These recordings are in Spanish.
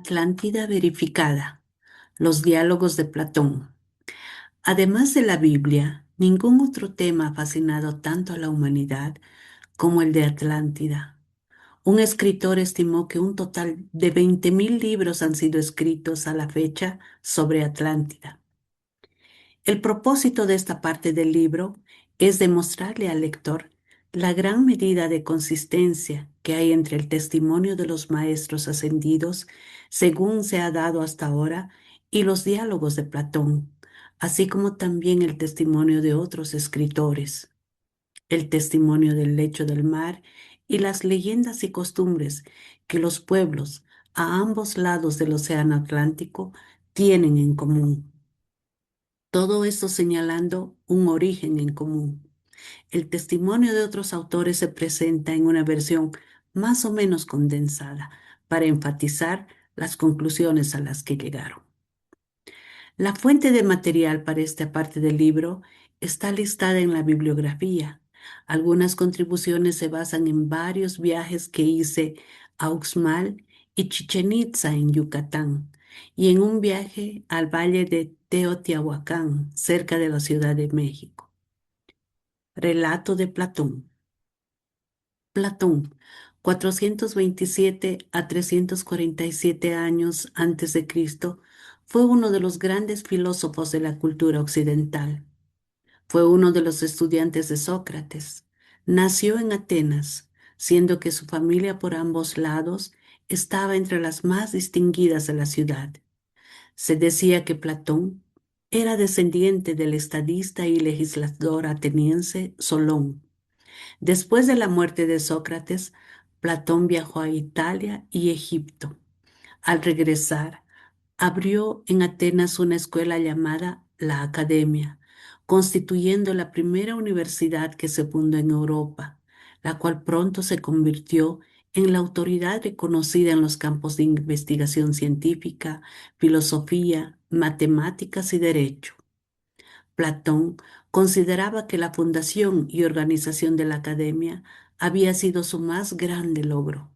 Atlántida verificada. Los diálogos de Platón. Además de la Biblia, ningún otro tema ha fascinado tanto a la humanidad como el de Atlántida. Un escritor estimó que un total de 20.000 libros han sido escritos a la fecha sobre Atlántida. El propósito de esta parte del libro es demostrarle al lector la gran medida de consistencia que hay entre el testimonio de los maestros ascendidos, según se ha dado hasta ahora, y los diálogos de Platón, así como también el testimonio de otros escritores, el testimonio del lecho del mar y las leyendas y costumbres que los pueblos a ambos lados del océano Atlántico tienen en común. Todo esto señalando un origen en común. El testimonio de otros autores se presenta en una versión más o menos condensada para enfatizar las conclusiones a las que llegaron. La fuente de material para esta parte del libro está listada en la bibliografía. Algunas contribuciones se basan en varios viajes que hice a Uxmal y Chichén Itzá en Yucatán y en un viaje al valle de Teotihuacán, cerca de la Ciudad de México. Relato de Platón. Platón, 427 a 347 años antes de Cristo, fue uno de los grandes filósofos de la cultura occidental. Fue uno de los estudiantes de Sócrates. Nació en Atenas, siendo que su familia por ambos lados estaba entre las más distinguidas de la ciudad. Se decía que Platón era descendiente del estadista y legislador ateniense Solón. Después de la muerte de Sócrates, Platón viajó a Italia y Egipto. Al regresar, abrió en Atenas una escuela llamada la Academia, constituyendo la primera universidad que se fundó en Europa, la cual pronto se convirtió en la autoridad reconocida en los campos de investigación científica, filosofía, matemáticas y derecho. Platón consideraba que la fundación y organización de la Academia había sido su más grande logro.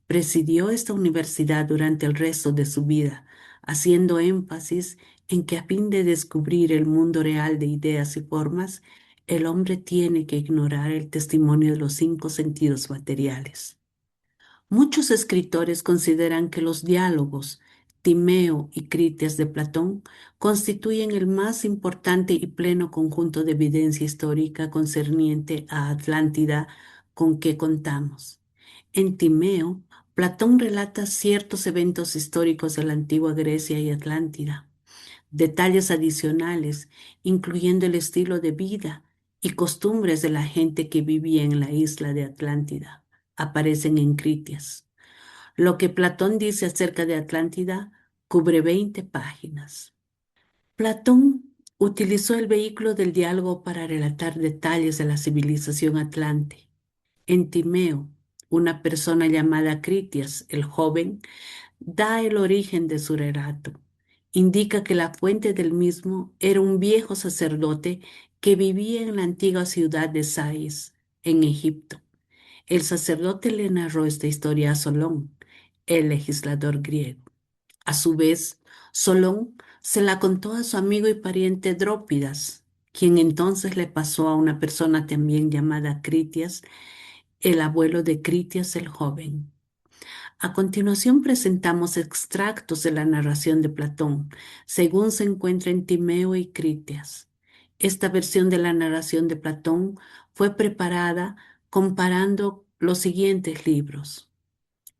Presidió esta universidad durante el resto de su vida, haciendo énfasis en que a fin de descubrir el mundo real de ideas y formas, el hombre tiene que ignorar el testimonio de los cinco sentidos materiales. Muchos escritores consideran que los diálogos Timeo y Critias de Platón constituyen el más importante y pleno conjunto de evidencia histórica concerniente a Atlántida con que contamos. En Timeo, Platón relata ciertos eventos históricos de la antigua Grecia y Atlántida. Detalles adicionales, incluyendo el estilo de vida y costumbres de la gente que vivía en la isla de Atlántida, aparecen en Critias. Lo que Platón dice acerca de Atlántida cubre 20 páginas. Platón utilizó el vehículo del diálogo para relatar detalles de la civilización atlante. En Timeo, una persona llamada Critias, el joven, da el origen de su relato. Indica que la fuente del mismo era un viejo sacerdote que vivía en la antigua ciudad de Sais, en Egipto. El sacerdote le narró esta historia a Solón, el legislador griego. A su vez, Solón se la contó a su amigo y pariente Drópidas, quien entonces le pasó a una persona también llamada Critias, el abuelo de Critias el joven. A continuación presentamos extractos de la narración de Platón, según se encuentra en Timeo y Critias. Esta versión de la narración de Platón fue preparada comparando los siguientes libros.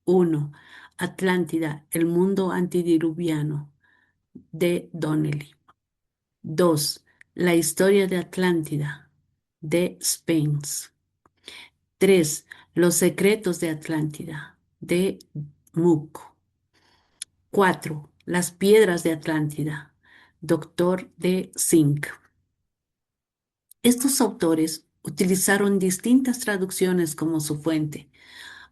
1. Atlántida, el mundo antidiluviano, de Donnelly. 2. La historia de Atlántida, de Spence. 3. Los secretos de Atlántida, de Mook. 4. Las piedras de Atlántida, Doctor de Zinc. Estos autores utilizaron distintas traducciones como su fuente.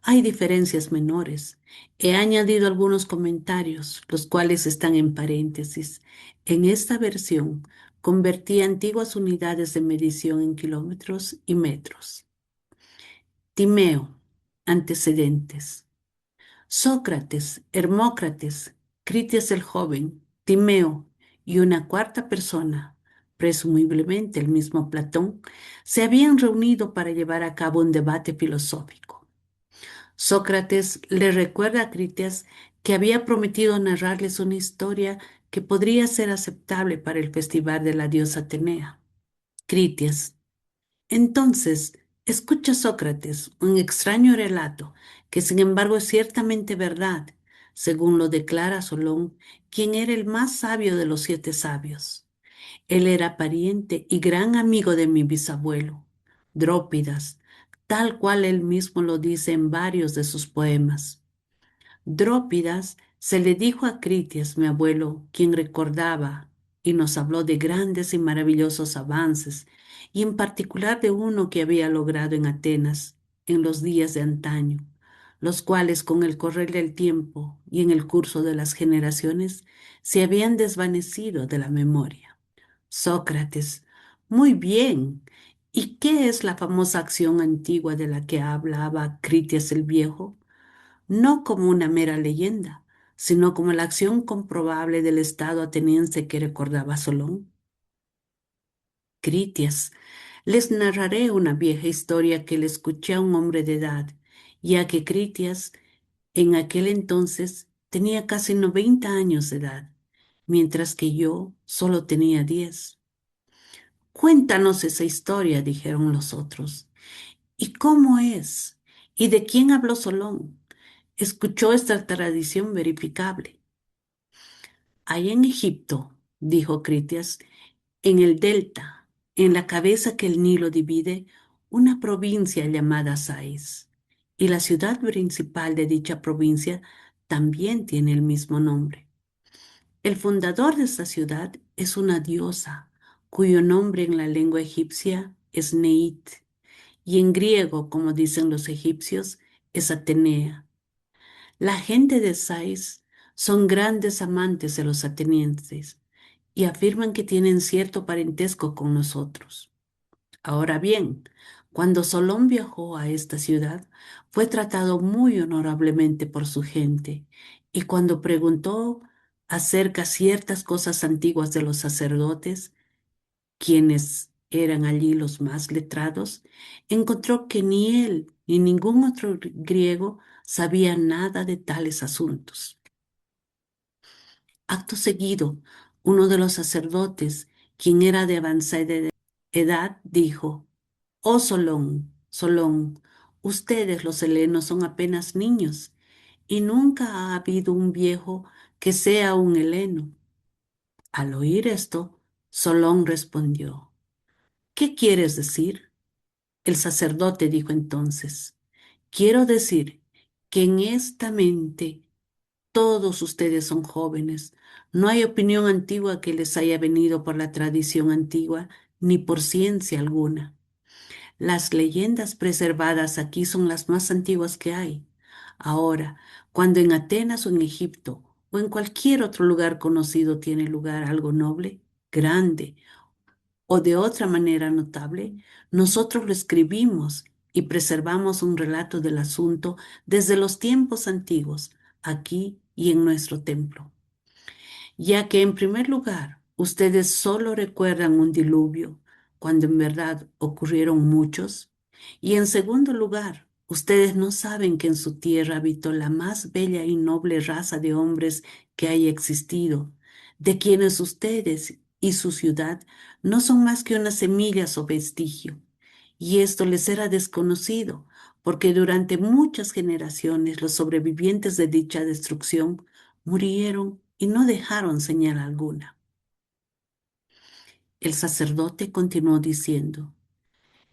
Hay diferencias menores. He añadido algunos comentarios, los cuales están en paréntesis. En esta versión, convertí antiguas unidades de medición en kilómetros y metros. Timeo. Antecedentes. Sócrates, Hermócrates, Critias el joven, Timeo y una cuarta persona, presumiblemente el mismo Platón, se habían reunido para llevar a cabo un debate filosófico. Sócrates le recuerda a Critias que había prometido narrarles una historia que podría ser aceptable para el festival de la diosa Atenea. Critias. Entonces, escucha Sócrates, un extraño relato, que sin embargo es ciertamente verdad, según lo declara Solón, quien era el más sabio de los 7 sabios. Él era pariente y gran amigo de mi bisabuelo, Drópidas, tal cual él mismo lo dice en varios de sus poemas. Drópidas se le dijo a Critias, mi abuelo, quien recordaba y nos habló de grandes y maravillosos avances, y en particular de uno que había logrado en Atenas en los días de antaño, los cuales con el correr del tiempo y en el curso de las generaciones se habían desvanecido de la memoria. Sócrates, muy bien. ¿Y qué es la famosa acción antigua de la que hablaba Critias el Viejo? No como una mera leyenda, sino como la acción comprobable del Estado ateniense que recordaba Solón. Critias, les narraré una vieja historia que le escuché a un hombre de edad, ya que Critias en aquel entonces tenía casi 90 años de edad, mientras que yo solo tenía 10. Cuéntanos esa historia, dijeron los otros. ¿Y cómo es? ¿Y de quién habló Solón? Escuchó esta tradición verificable. Allá en Egipto, dijo Critias, en el delta, en la cabeza que el Nilo divide, una provincia llamada Sais. Y la ciudad principal de dicha provincia también tiene el mismo nombre. El fundador de esta ciudad es una diosa, cuyo nombre en la lengua egipcia es Neit, y en griego, como dicen los egipcios, es Atenea. La gente de Sais son grandes amantes de los atenienses y afirman que tienen cierto parentesco con nosotros. Ahora bien, cuando Solón viajó a esta ciudad, fue tratado muy honorablemente por su gente, y cuando preguntó acerca ciertas cosas antiguas de los sacerdotes, quienes eran allí los más letrados, encontró que ni él ni ningún otro griego sabía nada de tales asuntos. Acto seguido, uno de los sacerdotes, quien era de avanzada edad, dijo: Oh Solón, Solón, ustedes los helenos son apenas niños, y nunca ha habido un viejo que sea un heleno. Al oír esto, Solón respondió: ¿Qué quieres decir? El sacerdote dijo entonces: Quiero decir que en esta mente todos ustedes son jóvenes. No hay opinión antigua que les haya venido por la tradición antigua, ni por ciencia alguna. Las leyendas preservadas aquí son las más antiguas que hay. Ahora, cuando en Atenas o en Egipto o en cualquier otro lugar conocido tiene lugar algo noble, grande o de otra manera notable, nosotros lo escribimos y preservamos un relato del asunto desde los tiempos antiguos, aquí y en nuestro templo, ya que en primer lugar, ustedes solo recuerdan un diluvio, cuando en verdad ocurrieron muchos, y en segundo lugar, ustedes no saben que en su tierra habitó la más bella y noble raza de hombres que haya existido, de quienes ustedes y su ciudad no son más que unas semillas o vestigio. Y esto les era desconocido, porque durante muchas generaciones los sobrevivientes de dicha destrucción murieron y no dejaron señal alguna. El sacerdote continuó diciendo: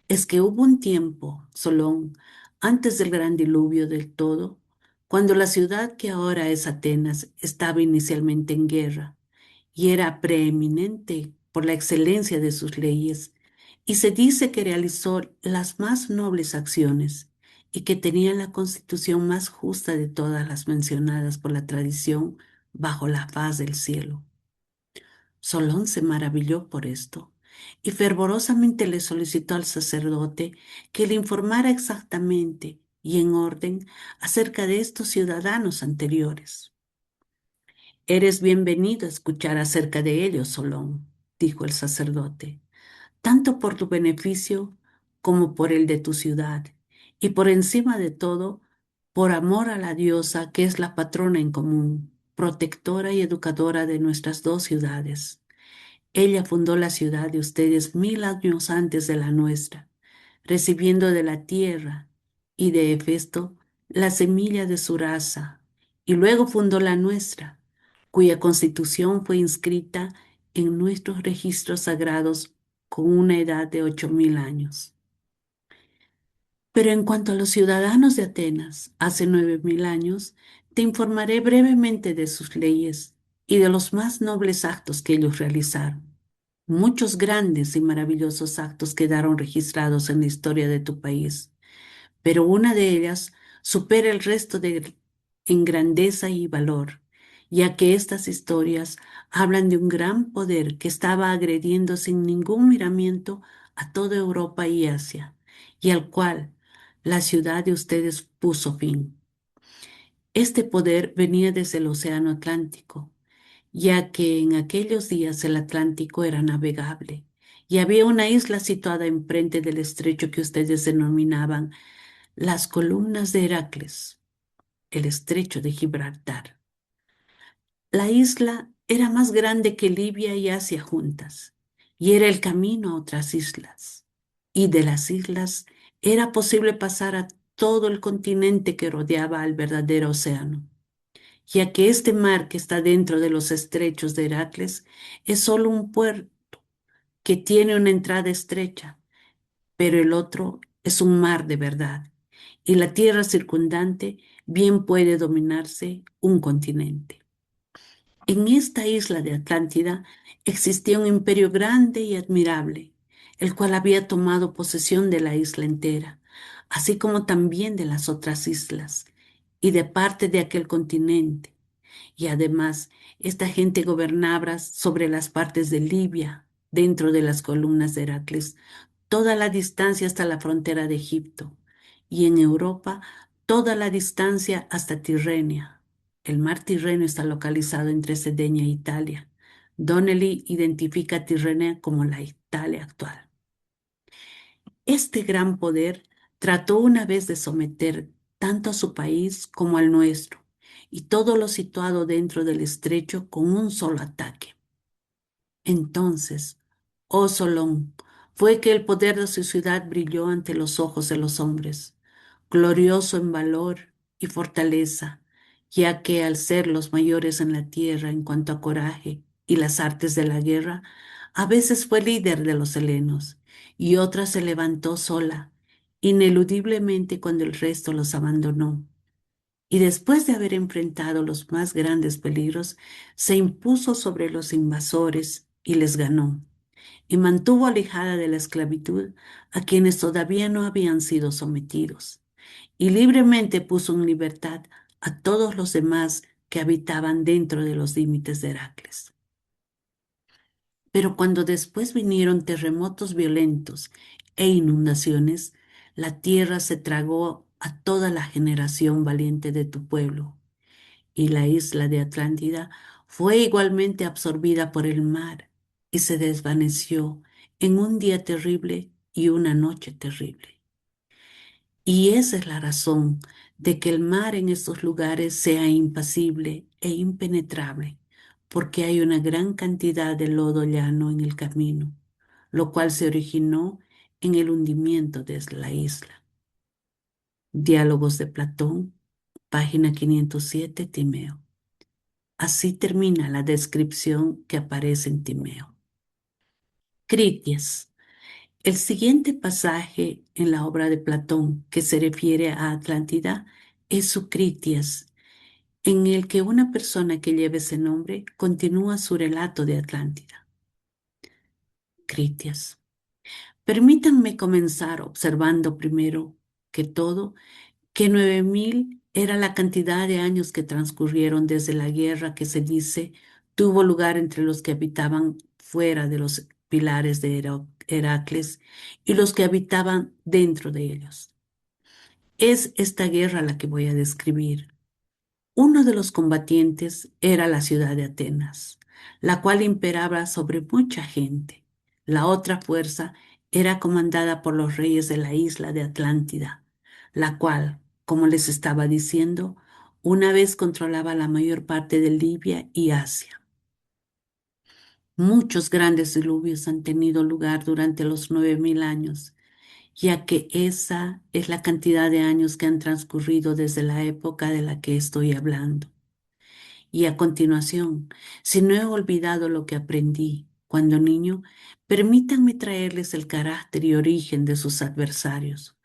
Es que hubo un tiempo, Solón, antes del gran diluvio del todo, cuando la ciudad que ahora es Atenas estaba inicialmente en guerra y era preeminente por la excelencia de sus leyes, y se dice que realizó las más nobles acciones y que tenía la constitución más justa de todas las mencionadas por la tradición bajo la faz del cielo. Solón se maravilló por esto y fervorosamente le solicitó al sacerdote que le informara exactamente y en orden acerca de estos ciudadanos anteriores. Eres bienvenido a escuchar acerca de ellos, Solón, dijo el sacerdote, tanto por tu beneficio como por el de tu ciudad, y por encima de todo, por amor a la diosa que es la patrona en común, protectora y educadora de nuestras dos ciudades. Ella fundó la ciudad de ustedes 1000 años antes de la nuestra, recibiendo de la tierra y de Hefesto la semilla de su raza, y luego fundó la nuestra, cuya constitución fue inscrita en nuestros registros sagrados con una edad de 8000 años. Pero en cuanto a los ciudadanos de Atenas, hace 9000 años, te informaré brevemente de sus leyes y de los más nobles actos que ellos realizaron. Muchos grandes y maravillosos actos quedaron registrados en la historia de tu país, pero una de ellas supera el resto en grandeza y valor, ya que estas historias hablan de un gran poder que estaba agrediendo sin ningún miramiento a toda Europa y Asia, y al cual la ciudad de ustedes puso fin. Este poder venía desde el Océano Atlántico, ya que en aquellos días el Atlántico era navegable y había una isla situada enfrente del estrecho que ustedes denominaban las columnas de Heracles, el estrecho de Gibraltar. La isla era más grande que Libia y Asia juntas, y era el camino a otras islas. Y de las islas era posible pasar a todo el continente que rodeaba al verdadero océano, ya que este mar que está dentro de los estrechos de Heracles es solo un puerto que tiene una entrada estrecha, pero el otro es un mar de verdad, y la tierra circundante bien puede dominarse un continente. En esta isla de Atlántida existía un imperio grande y admirable, el cual había tomado posesión de la isla entera, así como también de las otras islas y de parte de aquel continente. Y además, esta gente gobernaba sobre las partes de Libia, dentro de las columnas de Heracles, toda la distancia hasta la frontera de Egipto, y en Europa toda la distancia hasta Tirrenia. El mar Tirrenio está localizado entre Cerdeña e Italia. Donnelly identifica a Tirrenia como la Italia actual. Este gran poder trató una vez de someter tanto a su país como al nuestro, y todo lo situado dentro del estrecho con un solo ataque. Entonces, oh Solón, fue que el poder de su ciudad brilló ante los ojos de los hombres, glorioso en valor y fortaleza, ya que al ser los mayores en la tierra en cuanto a coraje y las artes de la guerra, a veces fue líder de los helenos, y otras se levantó sola, ineludiblemente cuando el resto los abandonó. Y después de haber enfrentado los más grandes peligros, se impuso sobre los invasores y les ganó, y mantuvo alejada de la esclavitud a quienes todavía no habían sido sometidos, y libremente puso en libertad a todos los demás que habitaban dentro de los límites de Heracles. Pero cuando después vinieron terremotos violentos e inundaciones, la tierra se tragó a toda la generación valiente de tu pueblo, y la isla de Atlántida fue igualmente absorbida por el mar y se desvaneció en un día terrible y una noche terrible. Y esa es la razón de que el mar en estos lugares sea impasible e impenetrable, porque hay una gran cantidad de lodo llano en el camino, lo cual se originó en el hundimiento de la isla. Diálogos de Platón, página 507, Timeo. Así termina la descripción que aparece en Timeo. Critias. El siguiente pasaje en la obra de Platón que se refiere a Atlántida es su Critias, en el que una persona que lleva ese nombre continúa su relato de Atlántida. Critias. Permítanme comenzar observando primero que todo que 9000 era la cantidad de años que transcurrieron desde la guerra que se dice tuvo lugar entre los que habitaban fuera de los pilares de Heracles y los que habitaban dentro de ellos. Es esta guerra la que voy a describir. Uno de los combatientes era la ciudad de Atenas, la cual imperaba sobre mucha gente. La otra fuerza era comandada por los reyes de la isla de Atlántida, la cual, como les estaba diciendo, una vez controlaba la mayor parte de Libia y Asia. Muchos grandes diluvios han tenido lugar durante los 9000 años, ya que esa es la cantidad de años que han transcurrido desde la época de la que estoy hablando. Y a continuación, si no he olvidado lo que aprendí cuando niño, permítanme traerles el carácter y origen de sus adversarios.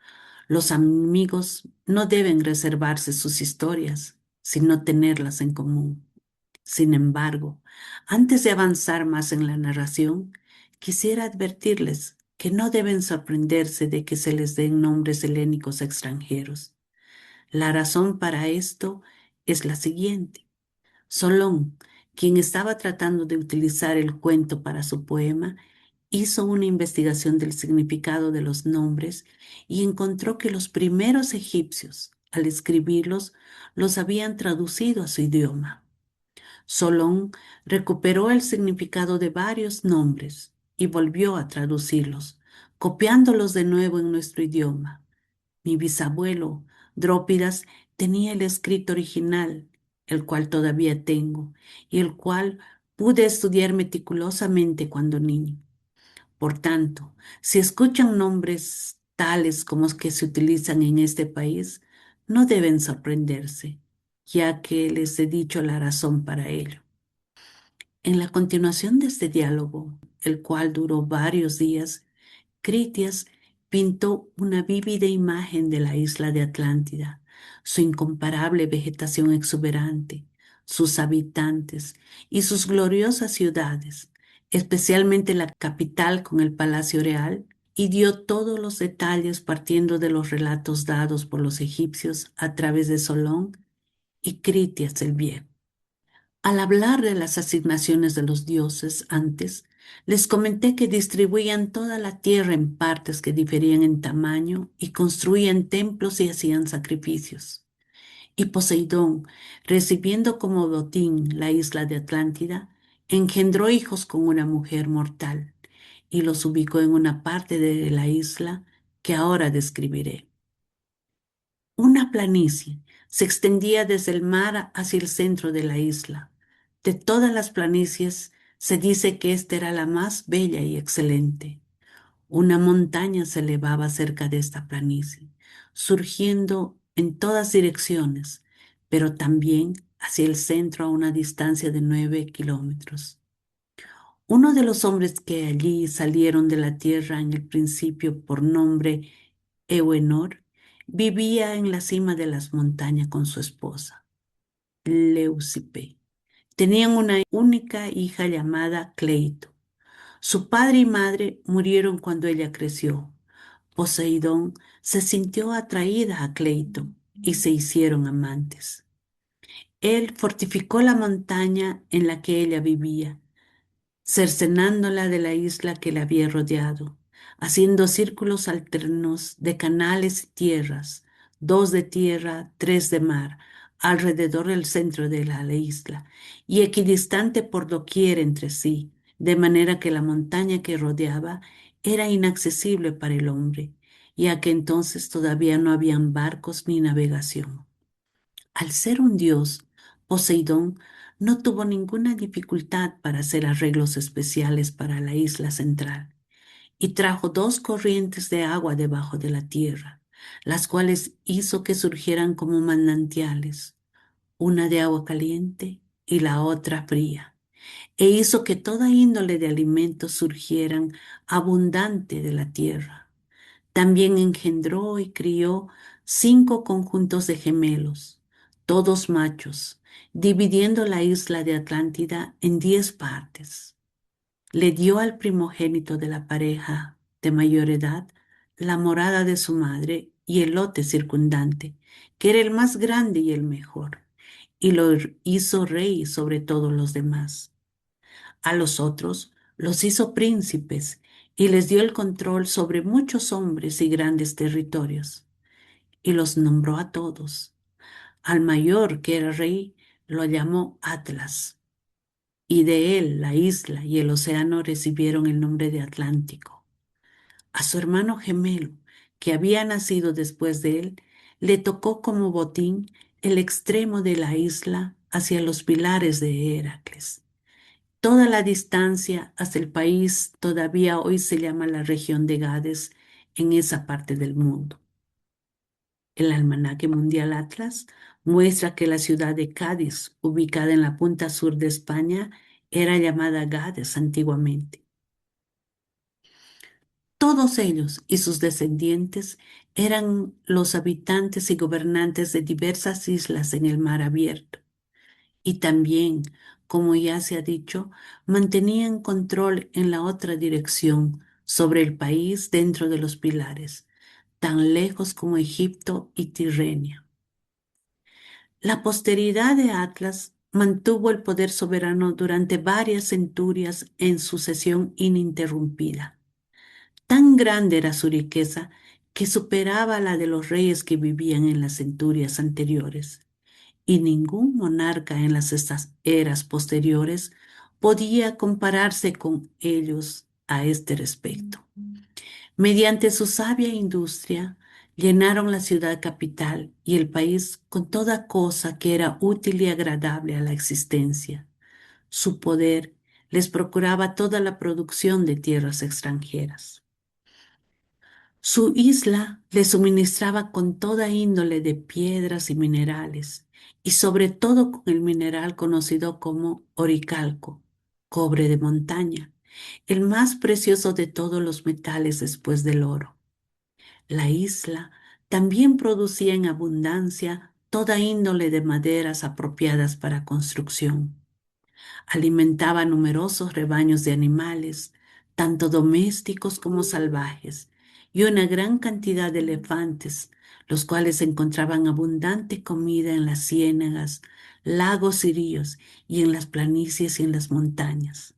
Los amigos no deben reservarse sus historias, sino tenerlas en común. Sin embargo, antes de avanzar más en la narración, quisiera advertirles que no deben sorprenderse de que se les den nombres helénicos extranjeros. La razón para esto es la siguiente. Solón, quien estaba tratando de utilizar el cuento para su poema, hizo una investigación del significado de los nombres y encontró que los primeros egipcios, al escribirlos, los habían traducido a su idioma. Solón recuperó el significado de varios nombres y volvió a traducirlos, copiándolos de nuevo en nuestro idioma. Mi bisabuelo, Drópidas, tenía el escrito original, el cual todavía tengo, y el cual pude estudiar meticulosamente cuando niño. Por tanto, si escuchan nombres tales como los que se utilizan en este país, no deben sorprenderse, ya que les he dicho la razón para ello. En la continuación de este diálogo, el cual duró varios días, Critias pintó una vívida imagen de la isla de Atlántida, su incomparable vegetación exuberante, sus habitantes y sus gloriosas ciudades, especialmente la capital con el Palacio Real, y dio todos los detalles partiendo de los relatos dados por los egipcios a través de Solón y Critias el Viejo. Al hablar de las asignaciones de los dioses antes, les comenté que distribuían toda la tierra en partes que diferían en tamaño y construían templos y hacían sacrificios. Y Poseidón, recibiendo como botín la isla de Atlántida, engendró hijos con una mujer mortal y los ubicó en una parte de la isla que ahora describiré. Una planicie se extendía desde el mar hacia el centro de la isla. De todas las planicies, se dice que esta era la más bella y excelente. Una montaña se elevaba cerca de esta planicie, surgiendo en todas direcciones, pero también hacia el centro a una distancia de 9 kilómetros. Uno de los hombres que allí salieron de la tierra en el principio por nombre Euenor, vivía en la cima de las montañas con su esposa, Leucippe. Tenían una única hija llamada Cleito. Su padre y madre murieron cuando ella creció. Poseidón se sintió atraída a Cleito y se hicieron amantes. Él fortificó la montaña en la que ella vivía, cercenándola de la isla que la había rodeado, haciendo círculos alternos de canales y tierras, dos de tierra, tres de mar, alrededor del centro de la isla, y equidistante por doquier entre sí, de manera que la montaña que rodeaba era inaccesible para el hombre, ya que entonces todavía no habían barcos ni navegación. Al ser un dios, Poseidón no tuvo ninguna dificultad para hacer arreglos especiales para la isla central y trajo dos corrientes de agua debajo de la tierra, las cuales hizo que surgieran como manantiales, una de agua caliente y la otra fría, e hizo que toda índole de alimentos surgieran abundante de la tierra. También engendró y crió 5 conjuntos de gemelos, todos machos, dividiendo la isla de Atlántida en 10 partes. Le dio al primogénito de la pareja de mayor edad la morada de su madre y el lote circundante, que era el más grande y el mejor, y lo hizo rey sobre todos los demás. A los otros los hizo príncipes y les dio el control sobre muchos hombres y grandes territorios. y los nombró a todos. Al mayor, que era rey, lo llamó Atlas, y de él la isla y el océano recibieron el nombre de Atlántico. A su hermano gemelo, que había nacido después de él, le tocó como botín el extremo de la isla hacia los pilares de Heracles. Toda la distancia hasta el país todavía hoy se llama la región de Gades en esa parte del mundo. El Almanaque Mundial Atlas muestra que la ciudad de Cádiz, ubicada en la punta sur de España, era llamada Gades antiguamente. Todos ellos y sus descendientes eran los habitantes y gobernantes de diversas islas en el mar abierto. Y también, como ya se ha dicho, mantenían control en la otra dirección sobre el país dentro de los pilares, tan lejos como Egipto y Tirrenia. La posteridad de Atlas mantuvo el poder soberano durante varias centurias en sucesión ininterrumpida. Tan grande era su riqueza que superaba la de los reyes que vivían en las centurias anteriores, y ningún monarca en las estas eras posteriores podía compararse con ellos a este respecto. Mediante su sabia industria, llenaron la ciudad capital y el país con toda cosa que era útil y agradable a la existencia. Su poder les procuraba toda la producción de tierras extranjeras. Su isla le suministraba con toda índole de piedras y minerales, y sobre todo con el mineral conocido como oricalco, cobre de montaña, el más precioso de todos los metales después del oro. La isla también producía en abundancia toda índole de maderas apropiadas para construcción. Alimentaba numerosos rebaños de animales, tanto domésticos como salvajes, y una gran cantidad de elefantes, los cuales encontraban abundante comida en las ciénagas, lagos y ríos, y en las planicies y en las montañas.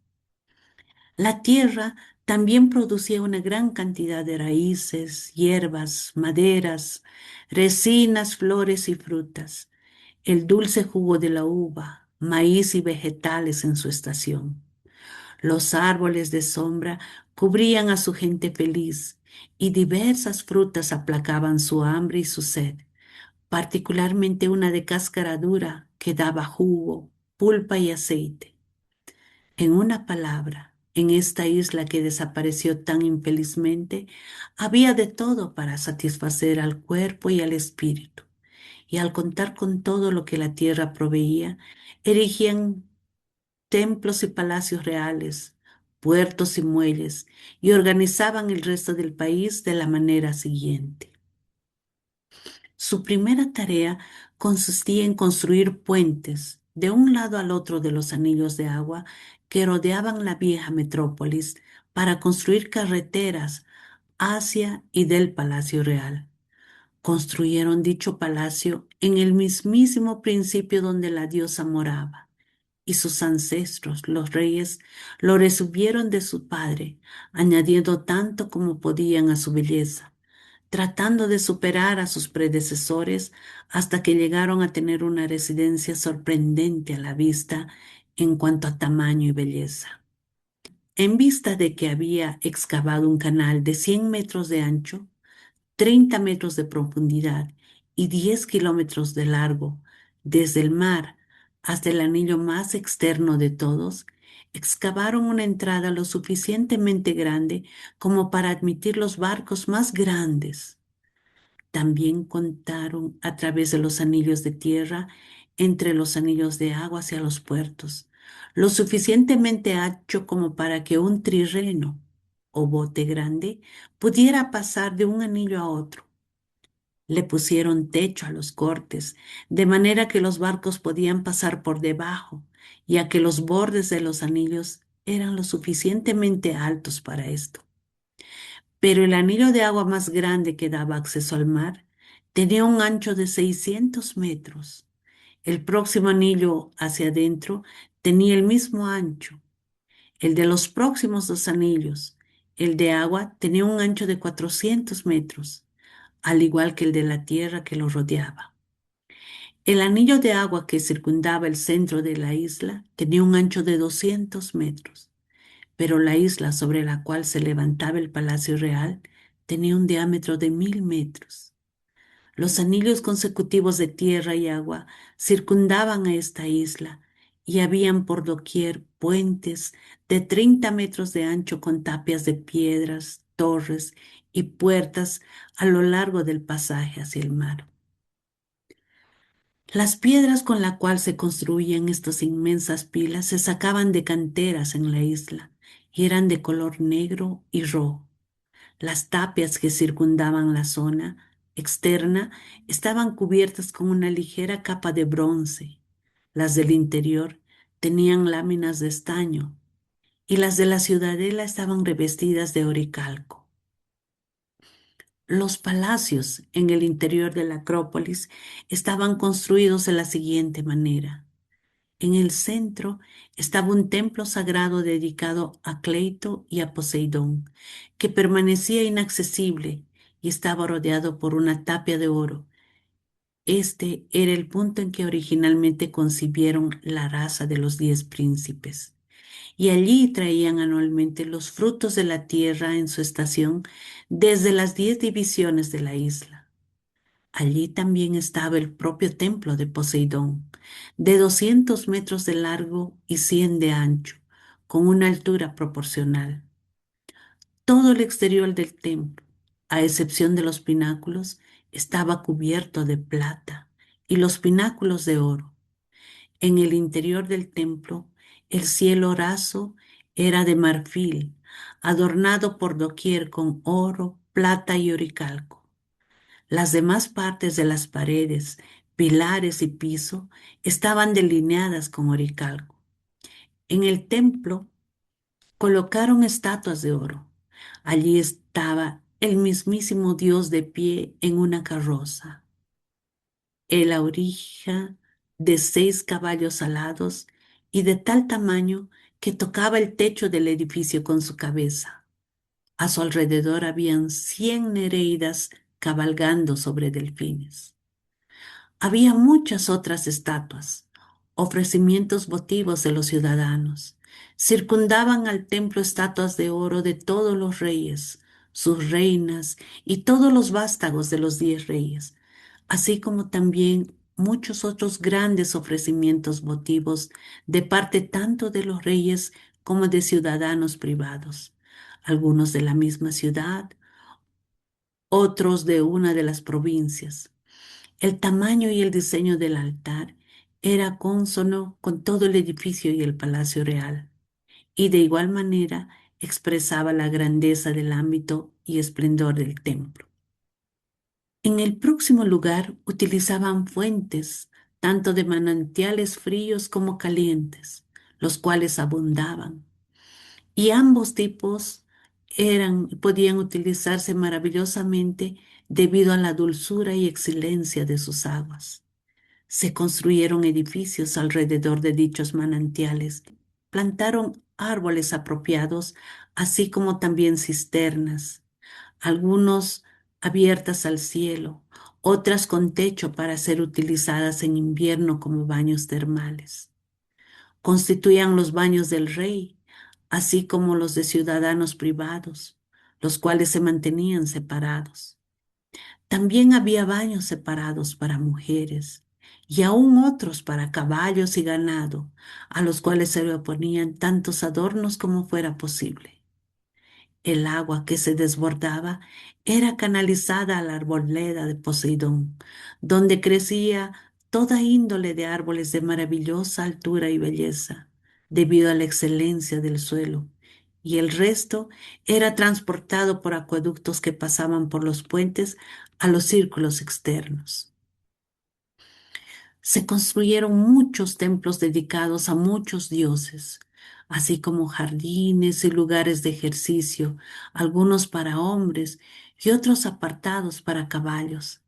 La tierra también producía una gran cantidad de raíces, hierbas, maderas, resinas, flores y frutas, el dulce jugo de la uva, maíz y vegetales en su estación. Los árboles de sombra cubrían a su gente feliz y diversas frutas aplacaban su hambre y su sed, particularmente una de cáscara dura que daba jugo, pulpa y aceite. En una palabra, en esta isla que desapareció tan infelizmente, había de todo para satisfacer al cuerpo y al espíritu. Y al contar con todo lo que la tierra proveía, erigían templos y palacios reales, puertos y muelles, y organizaban el resto del país de la manera siguiente. Su primera tarea consistía en construir puentes de un lado al otro de los anillos de agua que rodeaban la vieja metrópolis para construir carreteras hacia y del Palacio Real. Construyeron dicho palacio en el mismísimo principio donde la diosa moraba, y sus ancestros, los reyes, lo recibieron de su padre, añadiendo tanto como podían a su belleza, tratando de superar a sus predecesores hasta que llegaron a tener una residencia sorprendente a la vista en cuanto a tamaño y belleza. En vista de que había excavado un canal de 100 metros de ancho, 30 metros de profundidad y 10 kilómetros de largo, desde el mar hasta el anillo más externo de todos, excavaron una entrada lo suficientemente grande como para admitir los barcos más grandes. También contaron a través de los anillos de tierra, entre los anillos de agua hacia los puertos, lo suficientemente ancho como para que un trirreno o bote grande pudiera pasar de un anillo a otro. Le pusieron techo a los cortes, de manera que los barcos podían pasar por debajo, ya que los bordes de los anillos eran lo suficientemente altos para esto. Pero el anillo de agua más grande que daba acceso al mar tenía un ancho de 600 metros. El próximo anillo hacia adentro tenía el mismo ancho. El de los próximos dos anillos, el de agua, tenía un ancho de 400 metros. al igual que el de la tierra que lo rodeaba. El anillo de agua que circundaba el centro de la isla tenía un ancho de 200 metros, pero la isla sobre la cual se levantaba el palacio real tenía un diámetro de 1000 metros. Los anillos consecutivos de tierra y agua circundaban a esta isla y habían por doquier puentes de 30 metros de ancho con tapias de piedras, torres y puertas a lo largo del pasaje hacia el mar. Las piedras con la cual se construían estas inmensas pilas se sacaban de canteras en la isla y eran de color negro y rojo. Las tapias que circundaban la zona externa estaban cubiertas con una ligera capa de bronce. Las del interior tenían láminas de estaño y las de la ciudadela estaban revestidas de oricalco. Los palacios en el interior de la Acrópolis estaban construidos de la siguiente manera. En el centro estaba un templo sagrado dedicado a Cleito y a Poseidón, que permanecía inaccesible y estaba rodeado por una tapia de oro. Este era el punto en que originalmente concibieron la raza de los 10 príncipes. Y allí traían anualmente los frutos de la tierra en su estación desde las 10 divisiones de la isla. Allí también estaba el propio templo de Poseidón, de 200 metros de largo y 100 de ancho, con una altura proporcional. Todo el exterior del templo, a excepción de los pináculos, estaba cubierto de plata y los pináculos de oro. En el interior del templo, el cielo raso era de marfil, adornado por doquier con oro, plata y oricalco. Las demás partes de las paredes, pilares y piso estaban delineadas con oricalco. En el templo colocaron estatuas de oro. Allí estaba el mismísimo Dios de pie en una carroza, el aurija de 6 caballos alados y de tal tamaño que tocaba el techo del edificio con su cabeza. A su alrededor habían 100 nereidas cabalgando sobre delfines. Había muchas otras estatuas, ofrecimientos votivos de los ciudadanos. Circundaban al templo estatuas de oro de todos los reyes, sus reinas y todos los vástagos de los 10 reyes, así como también muchos otros grandes ofrecimientos votivos de parte tanto de los reyes como de ciudadanos privados, algunos de la misma ciudad, otros de una de las provincias. El tamaño y el diseño del altar era cónsono con todo el edificio y el palacio real, y de igual manera expresaba la grandeza del ámbito y esplendor del templo. En el próximo lugar utilizaban fuentes, tanto de manantiales fríos como calientes, los cuales abundaban, y ambos tipos podían utilizarse maravillosamente debido a la dulzura y excelencia de sus aguas. Se construyeron edificios alrededor de dichos manantiales, plantaron árboles apropiados, así como también cisternas, algunos abiertas al cielo, otras con techo para ser utilizadas en invierno como baños termales. Constituían los baños del rey, así como los de ciudadanos privados, los cuales se mantenían separados. También había baños separados para mujeres y aún otros para caballos y ganado, a los cuales se le ponían tantos adornos como fuera posible. El agua que se desbordaba era canalizada a la arboleda de Poseidón, donde crecía toda índole de árboles de maravillosa altura y belleza, debido a la excelencia del suelo, y el resto era transportado por acueductos que pasaban por los puentes a los círculos externos. Se construyeron muchos templos dedicados a muchos dioses, así como jardines y lugares de ejercicio, algunos para hombres y otros apartados para caballos.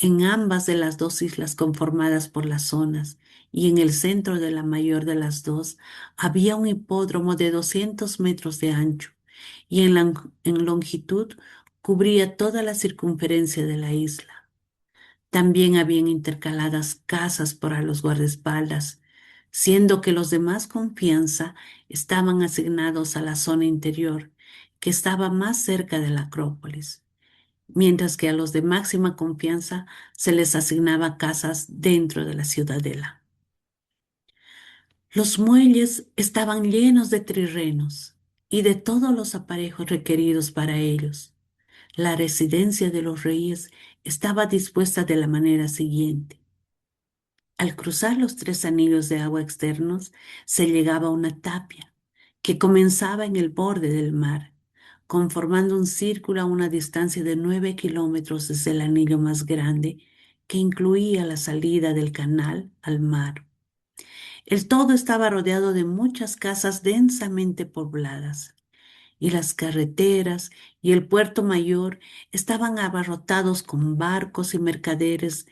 En ambas de las dos islas conformadas por las zonas y en el centro de la mayor de las dos había un hipódromo de 200 metros de ancho y en longitud cubría toda la circunferencia de la isla. También habían intercaladas casas para los guardaespaldas, siendo que los de más confianza estaban asignados a la zona interior, que estaba más cerca de la Acrópolis, mientras que a los de máxima confianza se les asignaba casas dentro de la ciudadela. Los muelles estaban llenos de trirrenos y de todos los aparejos requeridos para ellos. La residencia de los reyes estaba dispuesta de la manera siguiente. Al cruzar los tres anillos de agua externos, se llegaba a una tapia que comenzaba en el borde del mar, conformando un círculo a una distancia de 9 kilómetros desde el anillo más grande, que incluía la salida del canal al mar. El todo estaba rodeado de muchas casas densamente pobladas, y las carreteras y el puerto mayor estaban abarrotados con barcos y mercaderes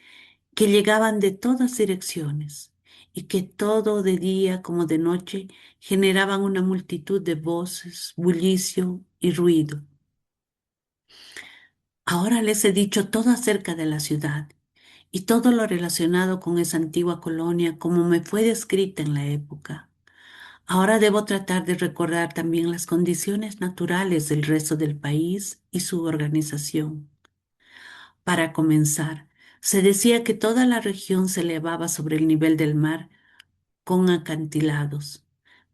que llegaban de todas direcciones y que todo de día como de noche generaban una multitud de voces, bullicio y ruido. Ahora les he dicho todo acerca de la ciudad y todo lo relacionado con esa antigua colonia como me fue descrita en la época. Ahora debo tratar de recordar también las condiciones naturales del resto del país y su organización. Para comenzar, se decía que toda la región se elevaba sobre el nivel del mar con acantilados,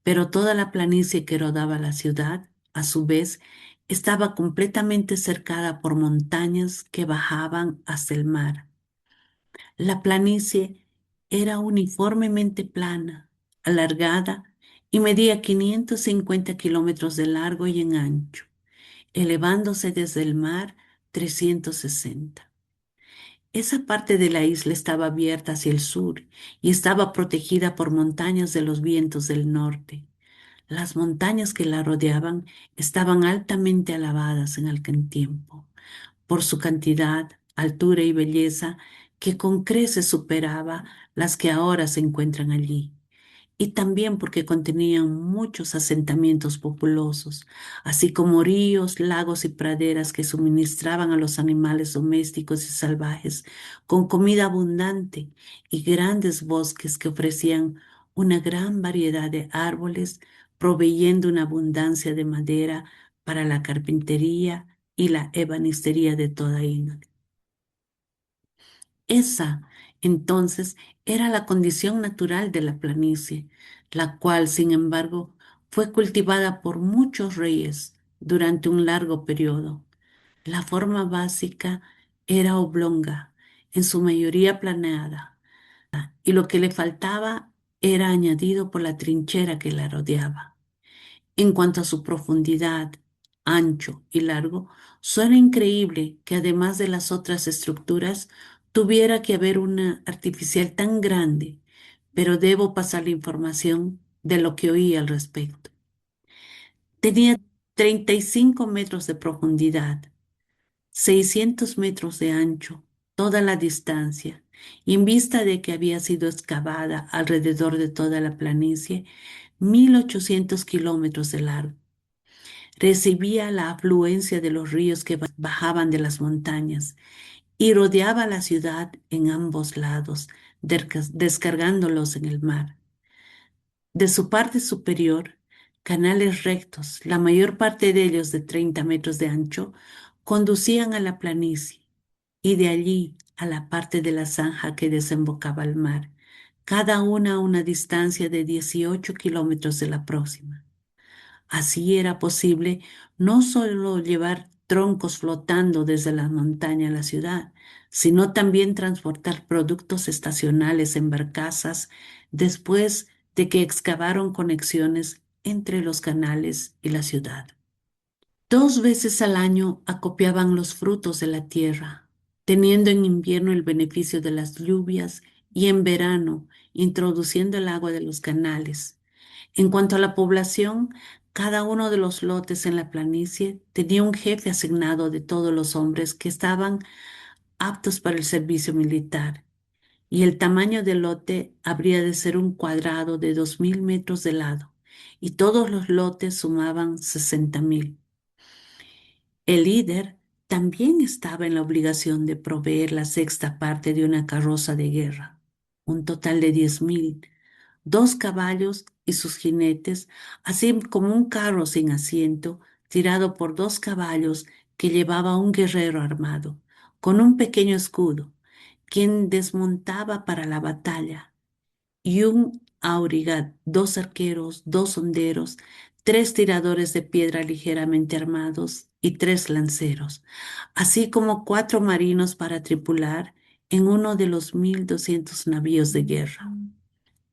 pero toda la planicie que rodeaba la ciudad, a su vez, estaba completamente cercada por montañas que bajaban hasta el mar. La planicie era uniformemente plana, alargada y medía 550 kilómetros de largo y en ancho, elevándose desde el mar 360. Esa parte de la isla estaba abierta hacia el sur y estaba protegida por montañas de los vientos del norte. Las montañas que la rodeaban estaban altamente alabadas en aquel tiempo, por su cantidad, altura y belleza que con creces superaba las que ahora se encuentran allí, y también porque contenían muchos asentamientos populosos, así como ríos, lagos y praderas que suministraban a los animales domésticos y salvajes con comida abundante y grandes bosques que ofrecían una gran variedad de árboles, proveyendo una abundancia de madera para la carpintería y la ebanistería de toda índole. Esa, entonces, era la condición natural de la planicie, la cual, sin embargo, fue cultivada por muchos reyes durante un largo periodo. La forma básica era oblonga, en su mayoría planeada, y lo que le faltaba era añadido por la trinchera que la rodeaba. En cuanto a su profundidad, ancho y largo, suena increíble que además de las otras estructuras tuviera que haber una artificial tan grande, pero debo pasar la información de lo que oí al respecto. Tenía 35 metros de profundidad, 600 metros de ancho, toda la distancia, y en vista de que había sido excavada alrededor de toda la planicie, 1800 kilómetros de largo. Recibía la afluencia de los ríos que bajaban de las montañas y rodeaba la ciudad en ambos lados, descargándolos en el mar. De su parte superior, canales rectos, la mayor parte de ellos de 30 metros de ancho, conducían a la planicie y de allí a la parte de la zanja que desembocaba al mar, cada una a una distancia de 18 kilómetros de la próxima. Así era posible no solo llevar troncos flotando desde la montaña a la ciudad, sino también transportar productos estacionales en barcazas después de que excavaron conexiones entre los canales y la ciudad. 2 veces al año acopiaban los frutos de la tierra, teniendo en invierno el beneficio de las lluvias y en verano introduciendo el agua de los canales. En cuanto a la población, cada uno de los lotes en la planicie tenía un jefe asignado de todos los hombres que estaban aptos para el servicio militar, y el tamaño del lote habría de ser un cuadrado de 2000 metros de lado, y todos los lotes sumaban 60.000. El líder También estaba en la obligación de proveer la sexta parte de una carroza de guerra, un total de 10.000, 2 caballos y sus jinetes, así como un carro sin asiento, tirado por 2 caballos que llevaba un guerrero armado, con un pequeño escudo, quien desmontaba para la batalla, y un auriga, 2 arqueros, 2 honderos, 3 tiradores de piedra ligeramente armados y 3 lanceros, así como 4 marinos para tripular en uno de los 1.200 navíos de guerra.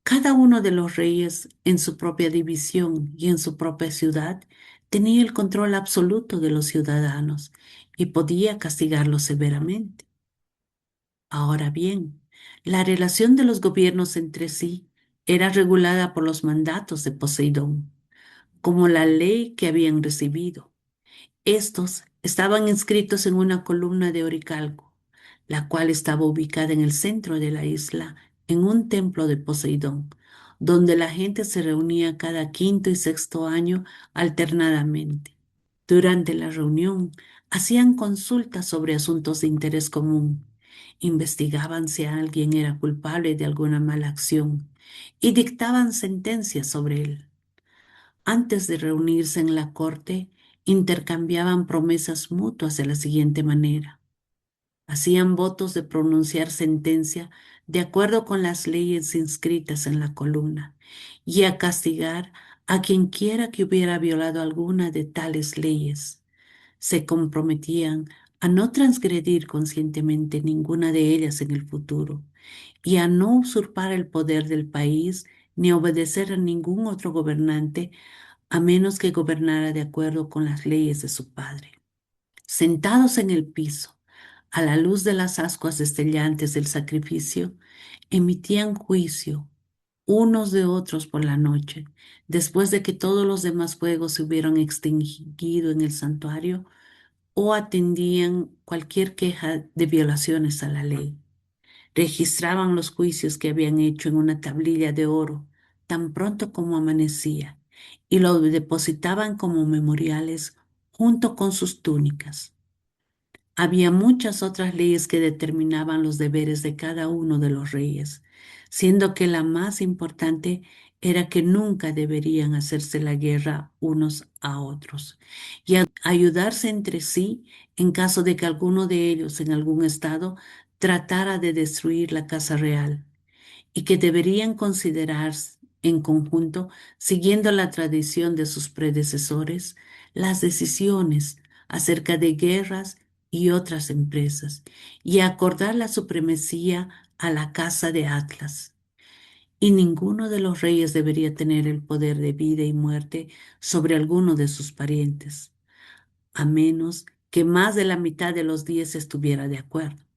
Cada uno de los reyes en su propia división y en su propia ciudad tenía el control absoluto de los ciudadanos y podía castigarlos severamente. Ahora bien, la relación de los gobiernos entre sí era regulada por los mandatos de Poseidón, como la ley que habían recibido. Estos estaban inscritos en una columna de oricalco, la cual estaba ubicada en el centro de la isla, en un templo de Poseidón, donde la gente se reunía cada quinto y sexto año alternadamente. Durante la reunión, hacían consultas sobre asuntos de interés común, investigaban si alguien era culpable de alguna mala acción y dictaban sentencias sobre él. Antes de reunirse en la corte, intercambiaban promesas mutuas de la siguiente manera. Hacían votos de pronunciar sentencia de acuerdo con las leyes inscritas en la columna y a castigar a quien quiera que hubiera violado alguna de tales leyes. Se comprometían a no transgredir conscientemente ninguna de ellas en el futuro y a no usurpar el poder del país ni obedecer a ningún otro gobernante a menos que gobernara de acuerdo con las leyes de su padre. Sentados en el piso, a la luz de las ascuas destellantes del sacrificio, emitían juicio unos de otros por la noche, después de que todos los demás fuegos se hubieran extinguido en el santuario, o atendían cualquier queja de violaciones a la ley. Registraban los juicios que habían hecho en una tablilla de oro tan pronto como amanecía y los depositaban como memoriales junto con sus túnicas. Había muchas otras leyes que determinaban los deberes de cada uno de los reyes, siendo que la más importante era que nunca deberían hacerse la guerra unos a otros y ayudarse entre sí en caso de que alguno de ellos en algún estado tratara de destruir la casa real y que deberían considerar en conjunto, siguiendo la tradición de sus predecesores, las decisiones acerca de guerras y otras empresas, y acordar la supremacía a la casa de Atlas. Y ninguno de los reyes debería tener el poder de vida y muerte sobre alguno de sus parientes, a menos que más de la mitad de los 10 estuviera de acuerdo.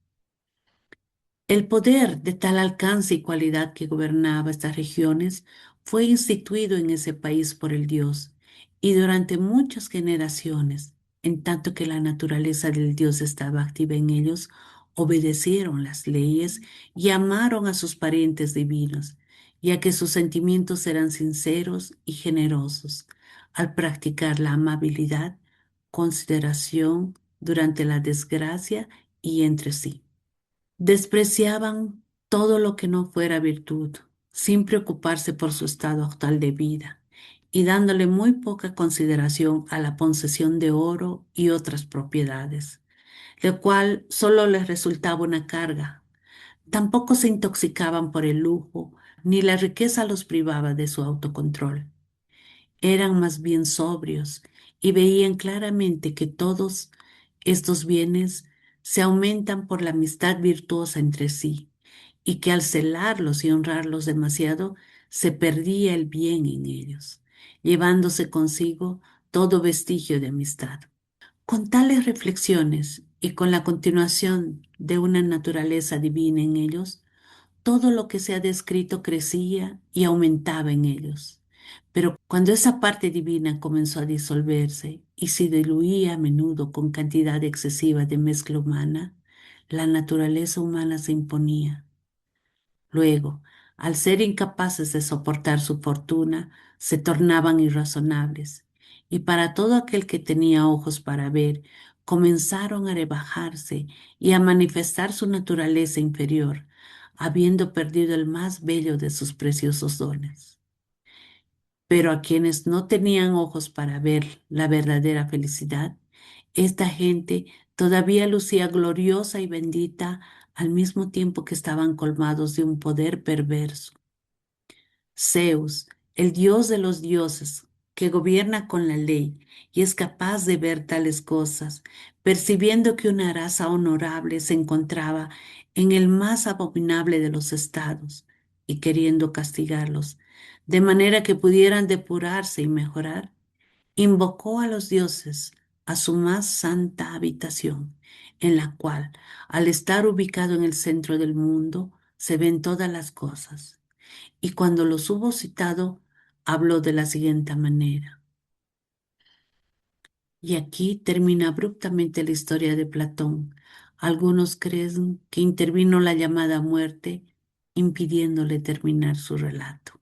El poder de tal alcance y cualidad que gobernaba estas regiones fue instituido en ese país por el Dios, y durante muchas generaciones, en tanto que la naturaleza del Dios estaba activa en ellos, obedecieron las leyes y amaron a sus parientes divinos, ya que sus sentimientos eran sinceros y generosos, al practicar la amabilidad, consideración durante la desgracia y entre sí. Despreciaban todo lo que no fuera virtud, sin preocuparse por su estado actual de vida, y dándole muy poca consideración a la posesión de oro y otras propiedades, lo cual solo les resultaba una carga. Tampoco se intoxicaban por el lujo, ni la riqueza los privaba de su autocontrol. Eran más bien sobrios y veían claramente que todos estos bienes se aumentan por la amistad virtuosa entre sí, y que al celarlos y honrarlos demasiado se perdía el bien en ellos, llevándose consigo todo vestigio de amistad. Con tales reflexiones y con la continuación de una naturaleza divina en ellos, todo lo que se ha descrito crecía y aumentaba en ellos. Pero cuando esa parte divina comenzó a disolverse y se diluía a menudo con cantidad excesiva de mezcla humana, la naturaleza humana se imponía. Luego, al ser incapaces de soportar su fortuna, se tornaban irrazonables. Y para todo aquel que tenía ojos para ver, comenzaron a rebajarse y a manifestar su naturaleza inferior, habiendo perdido el más bello de sus preciosos dones. Pero a quienes no tenían ojos para ver la verdadera felicidad, esta gente todavía lucía gloriosa y bendita al mismo tiempo que estaban colmados de un poder perverso. Zeus, el dios de los dioses, que gobierna con la ley y es capaz de ver tales cosas, percibiendo que una raza honorable se encontraba en el más abominable de los estados y queriendo castigarlos, de manera que pudieran depurarse y mejorar, invocó a los dioses a su más santa habitación, en la cual, al estar ubicado en el centro del mundo, se ven todas las cosas. Y cuando los hubo citado, habló de la siguiente manera. Y aquí termina abruptamente la historia de Platón. Algunos creen que intervino la llamada muerte, impidiéndole terminar su relato.